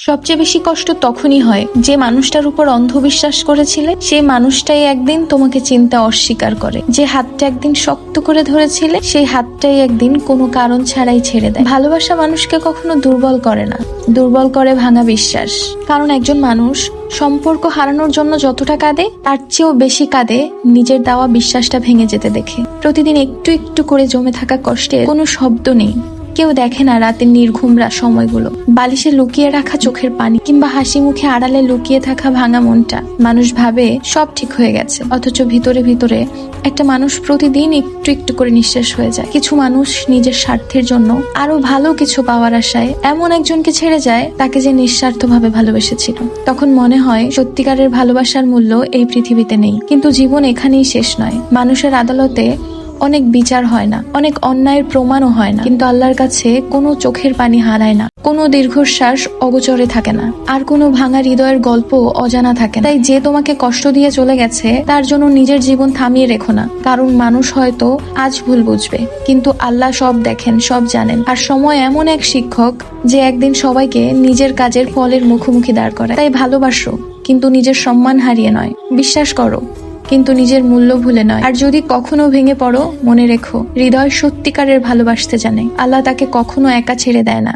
সবচেয়ে বেশি কষ্ট তখনই হয় যে মানুষটার উপর অন্ধবিশ্বাস করেছিলে সেই মানুষটাই একদিন তোমাকে চিনতে অস্বীকার করে। যে হাতটা একদিন শক্ত করে ধরেছিলে সেই হাতটাই একদিন কোনো কারণ ছাড়াই ছেড়ে দেয়। ভালোবাসা মানুষকে কখনো দুর্বল করে না, দুর্বল করে ভাঙা বিশ্বাস। কারণ একজন মানুষ সম্পর্ক হারানোর জন্য যতটা কাঁদে তার চেয়েও বেশি কাঁদে নিজের দেওয়া বিশ্বাসটা ভেঙে যেতে দেখে। প্রতিদিন একটু একটু করে জমে থাকা কষ্টের কোনো শব্দ নেই। কেউ দেখে না রাতের নির্ঘুম সময়গুলো, বালিশে লুকিয়ে রাখা চোখের পানি, কিংবা হাসি মুখে আড়ালে লুকিয়ে থাকা ভাঙা মনটা। মানুষ ভাবে সব ঠিক হয়ে গেছে, অথচ ভিতরে ভিতরে একটা মানুষ প্রতিদিন একটু একটু করে নিঃশেষ হয়ে যায়। কিছু মানুষ নিজের স্বার্থের জন্য, আরো ভালো কিছু পাওয়ার আশায় এমন একজনকে ছেড়ে যায় তাকে যে নিঃস্বার্থভাবে ভালোবেসেছিল। তখন মনে হয় সত্যিকারের ভালোবাসার মূল্য এই পৃথিবীতে নেই। কিন্তু জীবন এখানেই শেষ নয়। মানুষের আদালতে অনেক বিচার হয় না, অনেক অন্যায়ের প্রমাণও হয় না, কিন্তু আল্লাহর কাছে কোনো চোখের পানি হারায় না, কোনো দীর্ঘশ্বাস অগোচরে থাকে না, আর কোনো ভাঙা হৃদয়ের গল্প অজানা থাকে না। তাই যে তোমাকে কষ্ট দিয়ে চলে গেছে তার জন্য নিজের জীবন থামিয়ে রেখো না। কারণ মানুষ হয়তো আজ ভুল বুঝবে, কিন্তু আল্লাহ সব দেখেন, সব জানেন। আর সময় এমন এক শিক্ষক যে একদিন সবাইকে নিজের কাজের ফলের মুখোমুখি দাঁড় করায়। তাই ভালোবাসো, কিন্তু নিজের সম্মান হারিয়ে নয়। বিশ্বাস করো, কিন্তু নিজের মূল্য ভুলে নয়। আর যদি কখনো ভেঙে পড়ো, মনে রেখো হৃদয় সত্যিকারের ভালোবাসতে জানে। আল্লাহ তাকে কখনো একা ছেড়ে দেয় না।